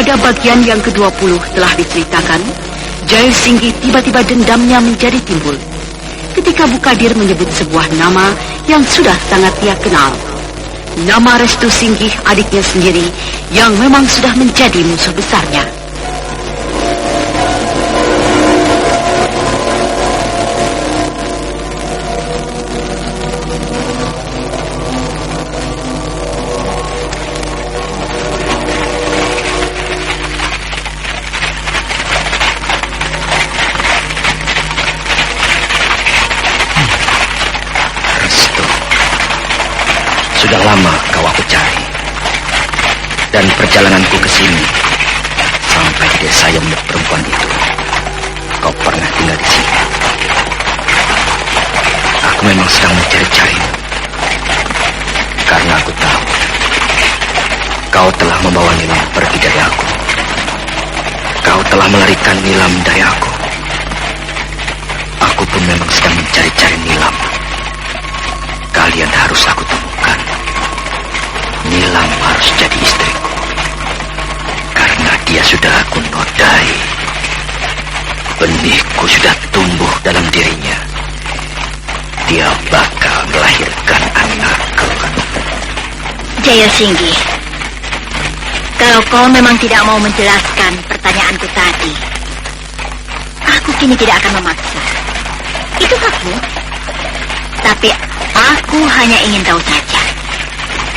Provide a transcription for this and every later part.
Pada bagian yang ke-20 telah diceritakan, Jayasinggi tiba-tiba dendamnya menjadi timbul ketika Bukadir menyebut sebuah nama yang sudah sangat dia kenal. Nama Restu Singgih, adiknya sendiri, yang memang sudah menjadi musuh besarnya. Sudah lama kau aku cari, dan perjalananku ke sini sampai di desa yang milik perempuan itu. Kau pernah tinggal di sini. Aku memang sedang mencari-carimu, karena aku tahu kau telah membawa Nilam pergi dari aku. Kau telah melarikan Nilam dari aku. Aku pun memang sedang mencari-cari Nilam. Kalian harus aku temukan. Nilam harus jadi istriku, karena dia sudah aku nodai. Benihku sudah tumbuh dalam dirinya. Dia bakal melahirkan anakku. Jayasinggi, kalau kau memang tidak mau menjelaskan pertanyaanku tadi, aku kini tidak akan memaksa. Itu hakmu. Tapi aku hanya ingin tahu saja,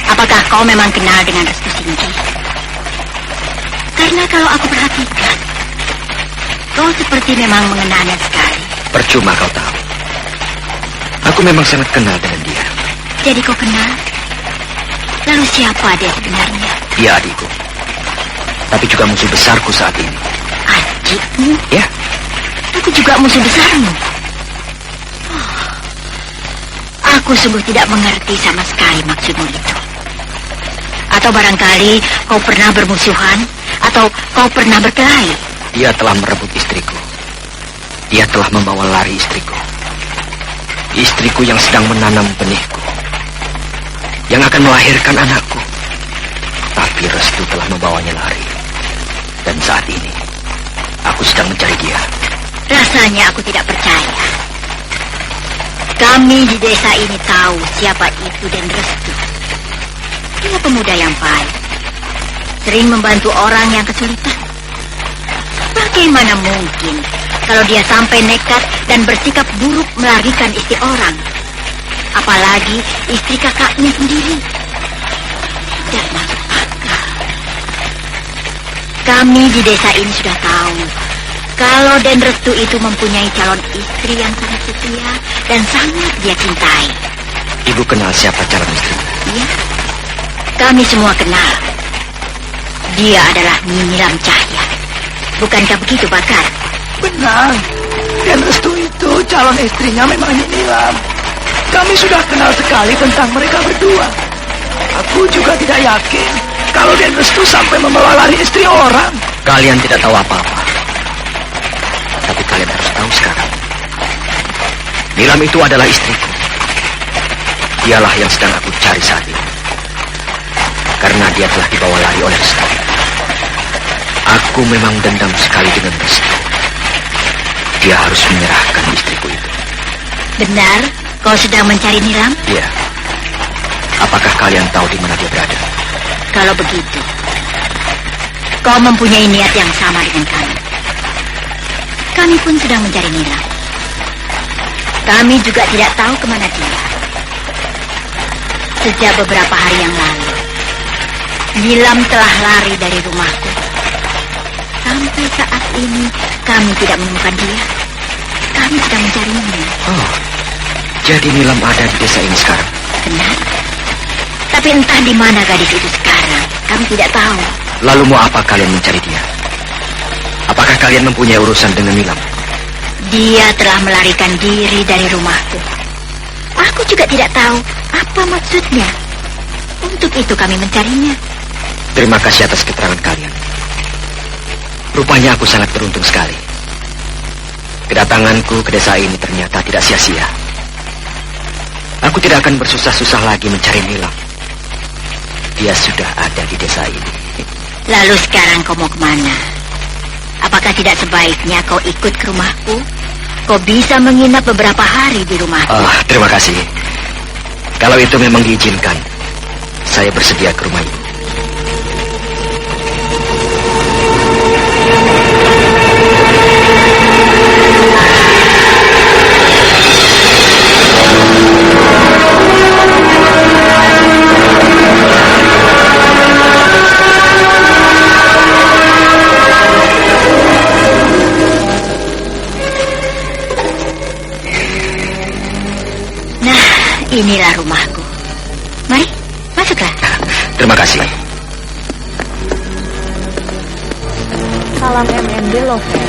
apakah kau memang kenal dengan Restu Singgih? Karena kalau aku perhatikan, kau seperti memang mengenalnya sekali. Percuma kau tahu. Aku memang sangat kenal dengan dia. Jadi kau kenal? Lalu siapa dia sebenarnya? Dia adikku, tapi juga musuh besarku saat ini. Adikmu? Ya. Tapi juga musuh besarmu. Aku sungguh tidak mengerti sama sekali maksudmu itu. Atau barangkali kau pernah bermusuhan, atau kau pernah berkelahi. Dia telah merebut istriku. Dia telah membawa lari istriku. Istriku yang sedang menanam benihku, yang akan melahirkan anakku. Tapi Restu telah membawanya lari. Dan saat ini, aku sedang mencari dia. Rasanya aku tidak percaya. Kami di desa ini tahu siapa itu Den Restu. Dia pemuda yang baik, sering membantu orang yang kesulitan. Bagaimana mungkin kalau dia sampai nekat dan bersikap buruk melarikan istri orang, apalagi istri kakaknya sendiri? Tidak masuk akal. Kami di desa ini sudah tahu kalau Den Restu itu mempunyai calon istri yang sangat setia dan sangat dia cintai. Ibu kenal siapa calon istri? Iya, kami semua kenal. Dia adalah Nilam Cahya. Bukankah begitu, Bakar? Benar. Den Restu itu calon istrinya memang Nilam. Kami sudah kenal sekali tentang mereka berdua. Aku juga tidak yakin kalau Den Restu sampai membawa lari istri orang. Kalian tidak tahu apa-apa. Tapi kalian harus tahu sekarang. Nilam itu adalah istriku. Dialah yang sedang aku cari saat ini. Karena dia telah dibawa lari oleh Restu. Aku memang dendam sekali dengan Restu. Dia harus menyerahkan istriku itu. Benar, kau sedang mencari Nilam? Iya. Apakah kalian tahu di mana dia berada? Kalau begitu, kau mempunyai niat yang sama dengan kami. Kami pun sedang mencari Nilam. Kami juga tidak tahu kemana dia. Sejak beberapa hari yang lalu, Nilam telah lari dari rumahku. Sampai saat ini, kami tidak menemukan dia. Kami sedang mencarinya. Oh, jadi Nilam ada di desa ini sekarang? Benar. Tapi entah di mana gadis itu sekarang. Kami tidak tahu. Lalu mau apa kalian mencari dia? Apakah kalian mempunyai urusan dengan Nilam? Dia telah melarikan diri dari rumahku. Aku juga tidak tahu apa maksudnya. Untuk itu kami mencarinya. Terima kasih atas keterangan kalian. Rupanya aku sangat beruntung sekali. Kedatanganku ke desa ini ternyata tidak sia-sia. Aku tidak akan bersusah-susah lagi mencari Nilam. Dia sudah ada di desa ini. Lalu sekarang kau mau kemana? Apakah tidak sebaiknya kau ikut ke rumahku? Kau bisa menginap beberapa hari di rumahku. Terima kasih. Kalau itu memang diizinkan, saya bersedia ke rumah Ibu. Inilah rumahku. Mari, masuklah. Terima kasih. Salam MND Lover.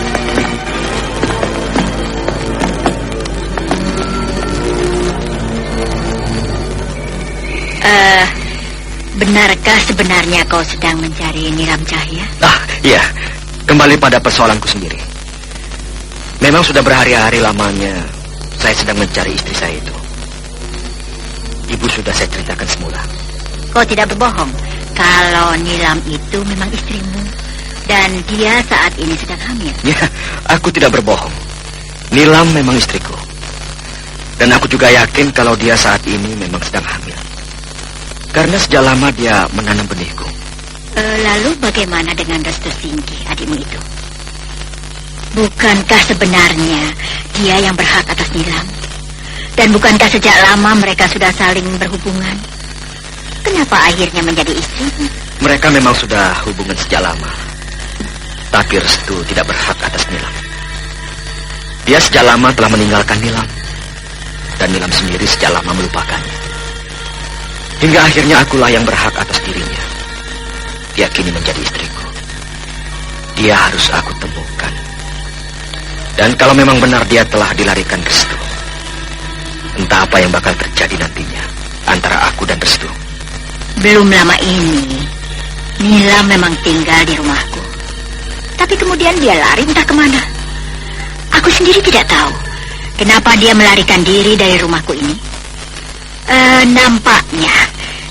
Benarkah sebenarnya kau sedang mencari Nilam Cahya? Iya. Kembali pada persoalanku sendiri. Memang sudah berhari-hari lamanya saya sedang mencari istri saya itu. Ibu sudah saya ceritakan semula. Kau tidak berbohong kalau Nilam itu memang istrimu dan dia saat ini sedang hamil. Ya, aku tidak berbohong. Nilam memang istriku. Dan aku juga yakin kalau dia saat ini memang sedang hamil. Karena sejak lama dia menanam benihku. Lalu bagaimana dengan Restu Singgi, adikmu itu? Bukankah sebenarnya dia yang berhak atas Nilam? Dan bukankah sejak lama mereka sudah saling berhubungan? Kenapa akhirnya menjadi istri? Mereka memang sudah hubungan sejak lama. Tapi Restu tidak berhak atas Nilam. Dia sejak lama telah meninggalkan Nilam. Dan Nilam sendiri sejak lama melupakannya. Hingga akhirnya akulah yang berhak atas dirinya. Dia kini menjadi istriku. Dia harus aku temukan. Dan kalau memang benar dia telah dilarikan Restu, entah apa yang bakal terjadi nantinya antara aku dan Restu. Belum lama ini, Nilam memang tinggal di rumahku. Tapi kemudian dia lari entah kemana. Aku sendiri tidak tahu kenapa dia melarikan diri dari rumahku ini. Nampaknya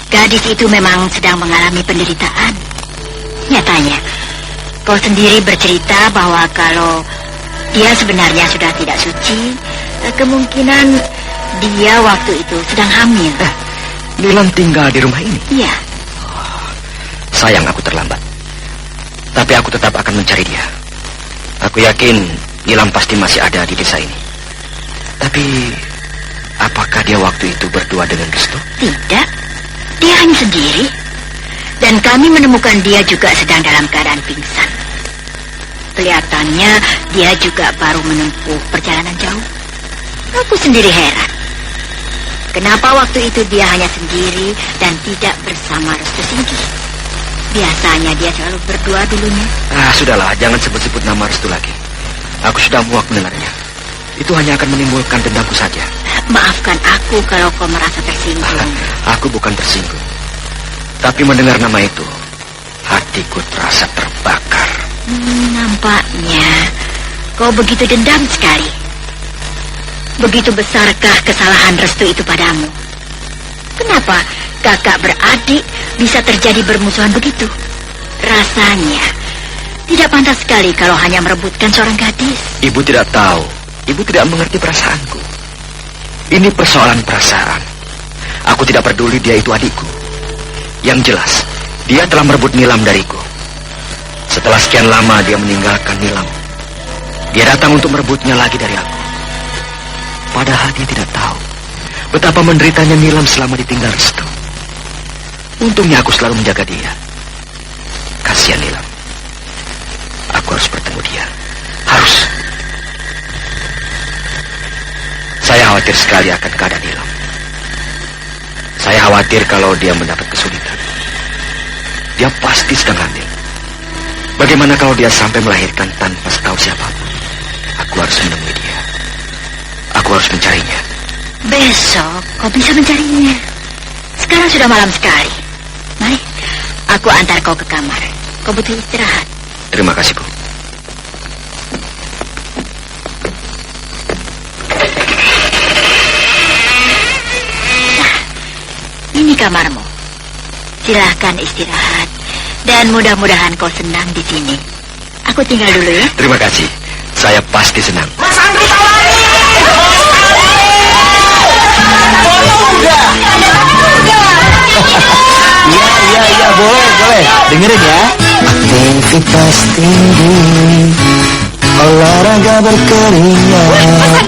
gadis itu memang sedang mengalami penderitaan. Nyatanya, kau sendiri bercerita bahwa kalau dia sebenarnya sudah tidak suci, kemungkinan dia waktu itu sedang hamil. Nilam tinggal di rumah ini? Iya. Sayang aku terlambat. Tapi aku tetap akan mencari dia. Aku yakin Nilam pasti masih ada di desa ini. Tapi apakah dia waktu itu berdua dengan Restu? Tidak. Dia hanya sendiri. Dan kami menemukan dia juga sedang dalam keadaan pingsan. Kelihatannya dia juga baru menempuh perjalanan jauh. Aku sendiri heran. Kenapa waktu itu dia hanya sendiri dan tidak bersama Restu Singgi? Biasanya dia selalu berdua dulunya. Sudahlah, jangan sebut-sebut nama Restu lagi. Aku sudah muak mendengarnya. Itu hanya akan menimbulkan dendamku saja. Maafkan aku kalau kau merasa tersinggung. Aku bukan tersinggung. Tapi mendengar nama itu, hatiku terasa terbakar. Nampaknya kau begitu dendam sekali. Begitu besarkah kesalahan Restu itu padamu? Kenapa kakak beradik bisa terjadi bermusuhan begitu? Rasanya tidak pantas sekali kalau hanya merebutkan seorang gadis. Ibu tidak tahu. Ibu tidak mengerti perasaanku. Ini persoalan perasaan. Aku tidak peduli dia itu adikku. Yang jelas, dia telah merebut Nilam dariku. Setelah sekian lama dia meninggalkan Nilam, dia datang untuk merebutnya lagi dari aku. Padahal dia tidak tahu betapa menderitanya Nilam selama ditinggal Restu. Untungnya aku selalu menjaga dia. Kasihan Nilam. Aku harus bertemu dia. Harus. Saya khawatir sekali akan keadaan Nilam. Saya khawatir kalau dia mendapat kesulitan. Dia pasti sedang hamil. Bagaimana kalau dia sampai melahirkan tanpa tahu siapapun? Aku harus menemui dia. Aku harus mencarinya. Besok kau bisa mencarinya. Sekarang sudah malam sekali. Mari, aku antar kau ke kamar. Kau butuh istirahat. Terima kasih, Bu. Nah, ini kamarmu. Silahkan istirahat Dan mudah-mudahan kau senang di sini. Aku tinggal dulu ya. Terima kasih. Saya pasti senang. Mas Anggi Tawari! Iya, boleh. Dengerin ya. Aktivitas tinggi, olahraga berkeringat.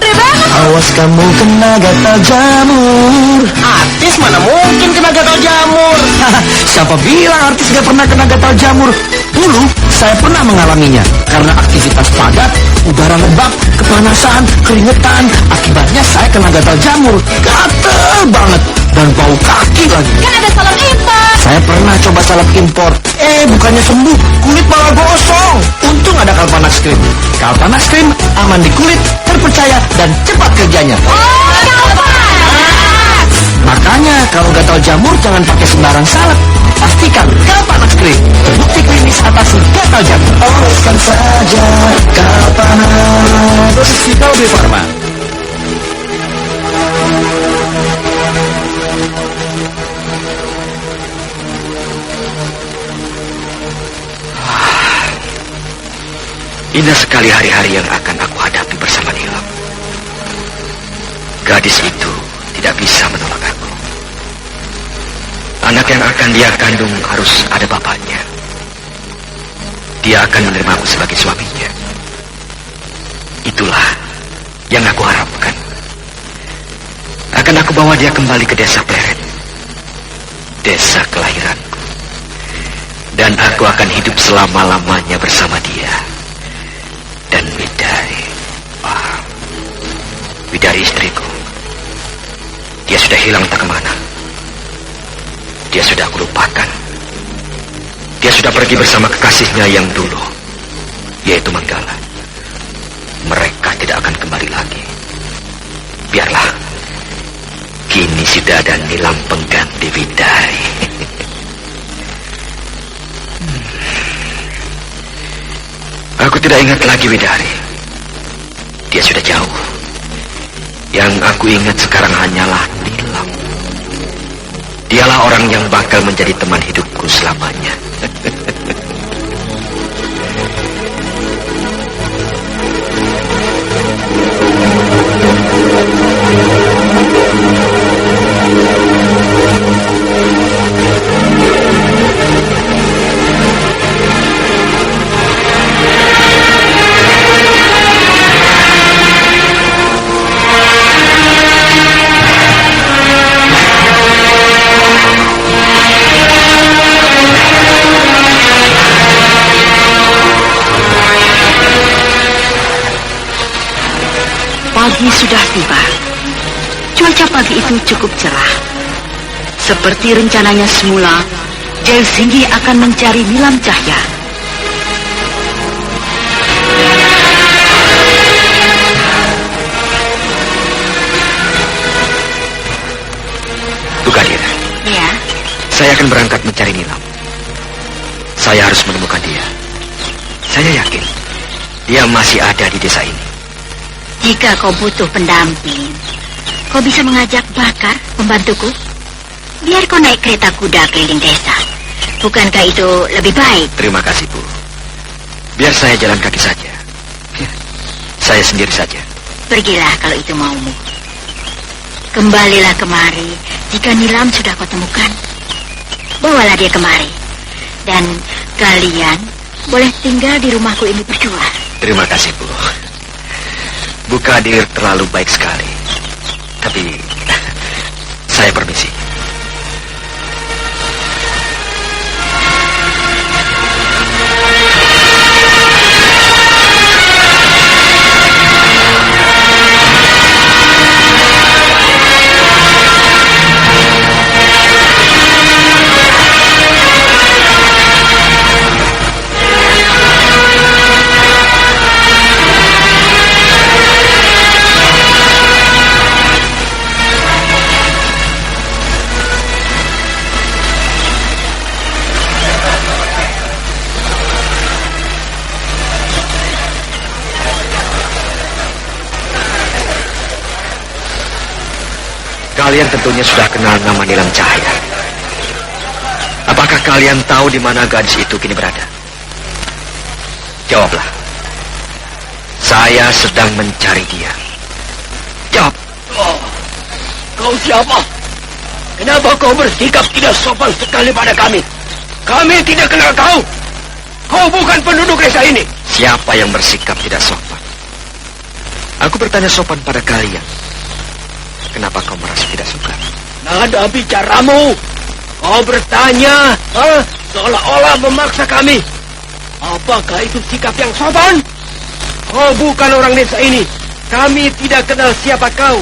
Awas kamu kena gatal jamur. Artis mana mungkin kena gatal jamur? Siapa bilang artis gak pernah kena gatal jamur? Dulu saya pernah mengalaminya. Karena aktivitas padat, udara lembab, kepanasan, keringetan. Akibatnya saya kena gatal jamur. Gatel banget. Dan bau kaki lagi. Kan ada salep impor. Saya pernah coba salep impor. Bukannya sembuh, kulit malah gosong. Untung ada Kalpanax Cream. Kalpanax Cream aman di kulit, terpercaya, dan cepat kerjanya. Makanya kalau gatal jamur jangan pakai sembarang salep. Pastikan Kalpanax Cream terbukti klinis atasi gatal jamur. Oleskan saja Kalpanax. Dosis Kalbe Farma. Indah sekali hari-hari yang akan aku hadapi bersama Nilam. Gadis itu tidak bisa menolak aku. Anak yang akan dia kandung harus ada bapaknya. Dia akan menerima aku sebagai suaminya. Itulah yang aku harapkan. Akan aku bawa dia kembali ke desa Pleret, desa kelahiranku. Dan aku akan hidup selama-lamanya bersama dia. Dan Widari, Widari istriku, dia sudah hilang entah kemana. Dia sudah aku lupakan. Dia sudah pergi bersama kekasihnya yang dulu, yaitu Manggala. Mereka tidak akan kembali lagi. Biarlah, kini sudah ada Nilam pengganti Widari. Aku tidak ingat lagi Widari. Dia sudah jauh. Yang aku ingat sekarang hanyalah Nilam. Dialah orang yang bakal menjadi teman hidupku selamanya. Pagi sudah tiba. Cuaca pagi itu cukup cerah. Seperti rencananya semula, Jayasinggi akan mencari Nilam Cahya. Bu Kadir, Ya, saya akan berangkat mencari Nilam. Saya harus menemukan dia. Saya yakin dia masih ada di desa ini. jika kau butuh pendamping, kau bisa mengajak Bakar, pembantuku. Biar kau naik kereta kuda keliling desa. Bukankah itu lebih baik? Terima kasih, Bu. Biar saya jalan kaki saja. Saya sendiri saja. Pergilah kalau itu maumu. Kembalilah kemari jika Nilam sudah kau temukan. Bawalah dia kemari. Dan kalian boleh tinggal di rumahku ini berdua. Terima kasih, Bu. Bu Kadir terlalu baik sekali. Tapi saya permisi. Kalian tentunya sudah kenal nama Nilam Cahya. Apakah kalian tahu di mana gadis itu kini berada? Jawablah. Saya sedang mencari dia. Jawab. Oh, kau siapa? Kenapa kau bersikap tidak sopan sekali pada kami? Kami tidak kenal kau. Kau bukan penduduk desa ini. Siapa yang bersikap tidak sopan? Aku bertanya sopan pada kalian. Kenapa kau merasa tidak suka? Nada bicaramu. Kau bertanya, seolah-olah memaksa kami. Apakah itu sikap yang sopan? Kau bukan orang desa ini. Kami tidak kenal siapa kau.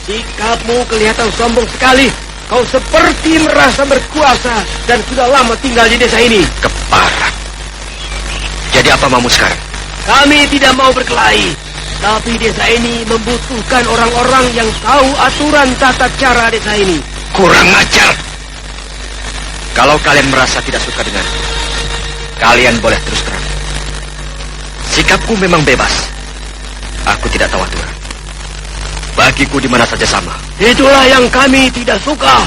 Sikapmu kelihatan sombong sekali. Kau seperti merasa berkuasa dan sudah lama tinggal di desa ini. Keparat. Jadi apa maumu sekarang? Kami tidak mau berkelahi. Tapi desa ini membutuhkan orang-orang yang tahu aturan tata cara desa ini. Kurang ajar. Kalau kalian merasa tidak suka dengan, kalian boleh terus terang. Sikapku memang bebas. Aku tidak tahu aturan. Bagiku di mana saja sama. Itulah yang kami tidak suka.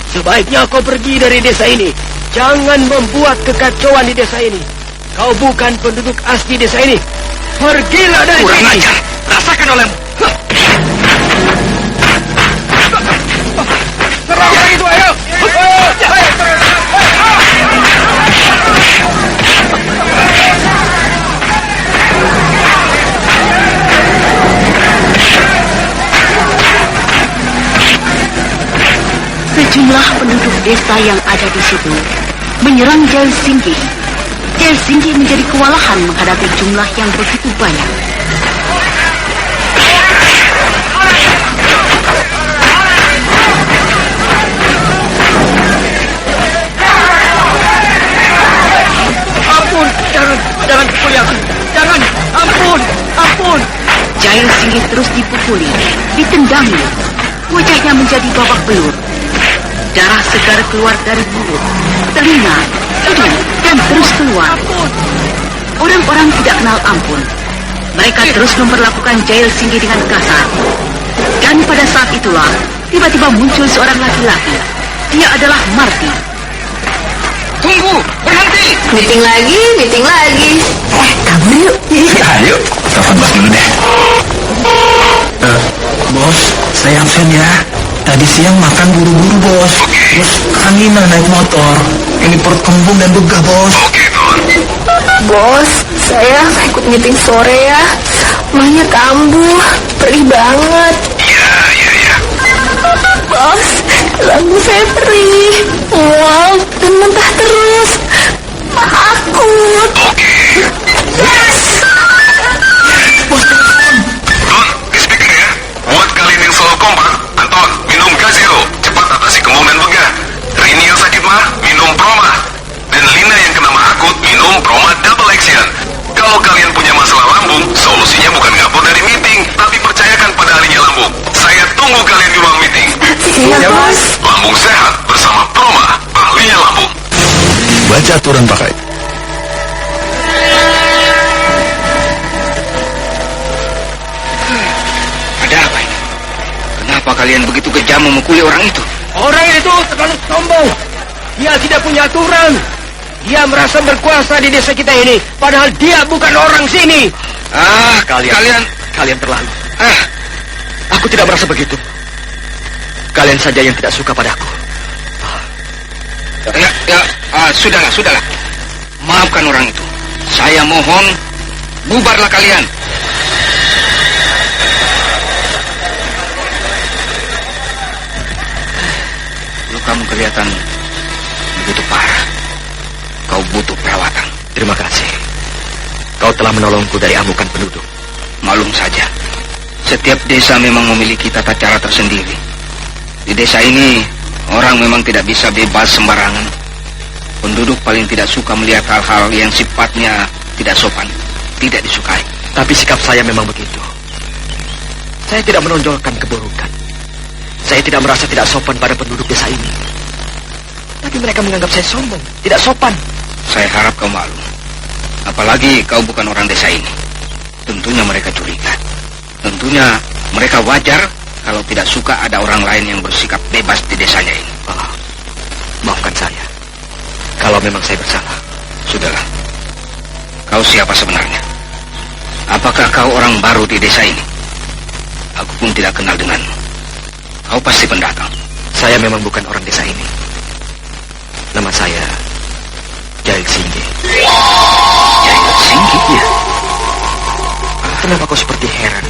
Sebaiknya kau pergi dari desa ini. Jangan membuat kekacauan di desa ini. Kau bukan penduduk asli desa ini. Pergilah dari Kurang sini. ajar. Rasakan olehmu. Serang orang itu, ayo. Sejumlah penduduk desa yang ada di situ menyerang Jail Singgi. Jail Singgi menjadi kewalahan menghadapi jumlah yang begitu banyak. Ampun, jangan pukul aku. Jangan, ampun. Jail Singgi terus dipukuli, ditendangi. Wajahnya menjadi babak belur. Darah segar keluar dari mulut, telinga, hidung, dan terus keluar. Orang-orang tidak kenal ampun. Mereka terus memperlakukan Jail Singgi dengan kasar. Dan pada saat itulah, tiba-tiba muncul seorang laki-laki. Dia adalah Marty. Tunggu, berhenti. Meeting lagi. Kabur yuk. Ayo, telepon bos dulu deh. Bos, saya absen ya. Tadi siang makan buru-buru, bos. Terus kanginan naik motor. Ini perut kembung dan begah, bos. Bos, saya ikut meeting sore ya. Mahnya kambuh, perih banget. Iya. Bos, lagu saya perih, mual, dan muntah terus. Takut. Yes. Don, di speaker ya. Buat kalian yang selalu kompak, Anton, minum Gazero. Cepat atasi kembung dan begah. Rini yang sakit mah, minum Proma. Dan Lina yang kena mah akut, minum Proma Double Action. Kalau kalian punya masalah lambung, solusinya bukan ngapur dari meeting, tapi percayakan pada ahlinya lambung. Saya tunggu kalian di ruang meeting. Iya, bos. Lambung sehat bersama Proma, ahlinya lambung. Baca aturan pakai. Ada apa ini? Kenapa kalian begitu kejam memukuli orang itu? Orang itu terlalu sombong. Dia tidak punya aturan. Dia merasa berkuasa di desa kita ini. Padahal dia bukan orang sini. Kalian terlalu. Aku tidak merasa begitu. Kalian saja yang tidak suka padaku. Sudahlah. Maafkan orang itu. Saya mohon, bubarlah kalian. Lukamu kelihatan begitu parah. Kau butuh perawatan. Terima kasih. Kau telah menolongku dari amukan penduduk. Malum saja. Setiap desa memang memiliki tata cara tersendiri. Di desa ini, orang memang tidak bisa bebas sembarangan. Penduduk paling tidak suka melihat hal-hal yang sifatnya tidak sopan, tidak disukai. Tapi sikap saya memang begitu. Saya tidak menonjolkan keburukan. Saya tidak merasa tidak sopan pada penduduk desa ini. Tapi mereka menganggap saya sombong, tidak sopan. Saya harap kau malu. Apalagi kau bukan orang desa ini. Tentunya mereka curiga. Tentunya mereka wajar kalau tidak suka ada orang lain yang bersikap bebas di desanya ini. Maafkan saya. kalau memang saya bersalah. Sudahlah. Kau siapa sebenarnya? Apakah kau orang baru di desa ini? Aku pun tidak kenal denganmu. Kau pasti pendatang. Saya memang bukan orang desa ini. Nama saya Jail Singgi. Jail Singgi? Iya. Kenapa kau seperti heran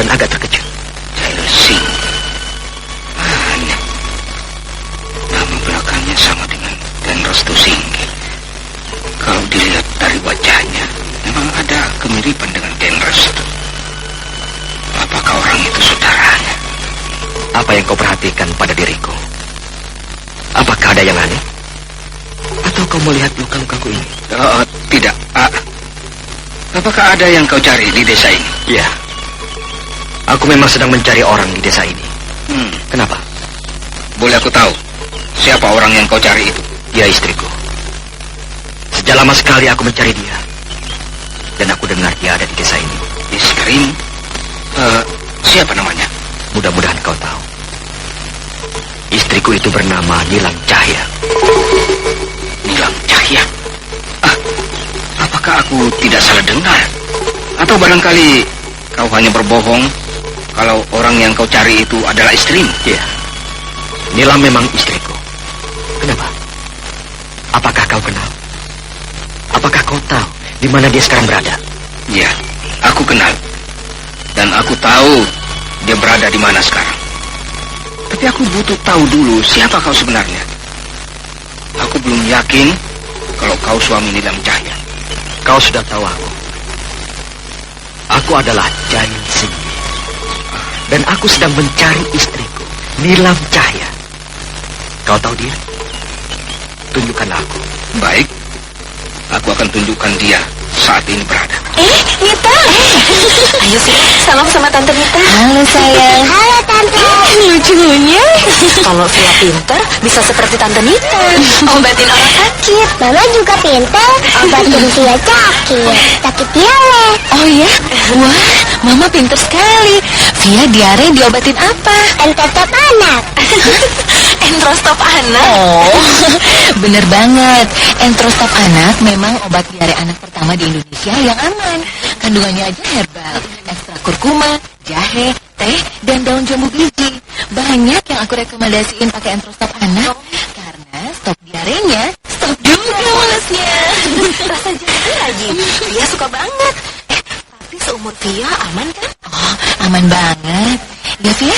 dan agak terkejut? Jail Singgi. Aneh. Nama belakangnya sama dengan Den Restu Singgi. Kalau dilihat dari wajahnya, memang ada kemiripan dengan Den Restu. Apakah orang itu saudaranya? Apa yang kau perhatikan pada diriku? Apakah ada yang aneh? Atau kau melihat luka-lukaku ini? Tidak. Apakah ada yang kau cari di desa ini? Iya. Aku memang sedang mencari orang di desa ini. Kenapa? Boleh aku tahu siapa orang yang kau cari itu? Dia istriku. Sejak lama sekali aku mencari dia. Dan aku dengar dia ada di desa ini. Istrimu? Siapa namanya? Mudah-mudahan kau tahu. Istriku itu bernama Nilam Cahya. Nilam Cahya? Apakah aku tidak salah dengar? Atau barangkali kau hanya berbohong kalau orang yang kau cari itu adalah istrimu? Iya. Nilam memang istriku. Kenapa? Apakah kau kenal? Apakah kau tahu di mana dia sekarang berada? Iya, aku kenal. Dan aku tahu dia berada di mana sekarang. Tapi aku butuh tahu dulu siapa kau sebenarnya. Aku belum yakin kalau kau suami Nilam Cahya. Kau sudah tahu aku. Aku adalah Jail Singgi. Dan aku sedang mencari istriku, Nilam Cahya. Kau tahu dia? Tunjukkanlah aku. Baik, aku akan tunjukkan dia saat ini berada. Nita. Ayo sih, salam sama Tante Nita. Halo sayang. Halo Tante. Lucunya. Kalau Via pinter, bisa seperti Tante Nita. Obatin orang sakit. Mama juga pintar obatin Via sakit diare. Oh ya? Wah, Mama pinter sekali. Via diare diobatin apa? Entetop anak. Entrostop anak. Oh, bener banget. Entrostop anak memang obat diare anak pertama di Indonesia yang aman. Kandungannya aja herbal, ekstra kurkuma, jahe, teh, dan daun jambu biji. Banyak yang aku rekomendasiin pakai Entrostop anak karena stop diarenya, stop juga mulesnya. Rasa jahe lagi. Via suka banget. Tapi seumur Via aman kan? Oh, aman banget. Ya Via,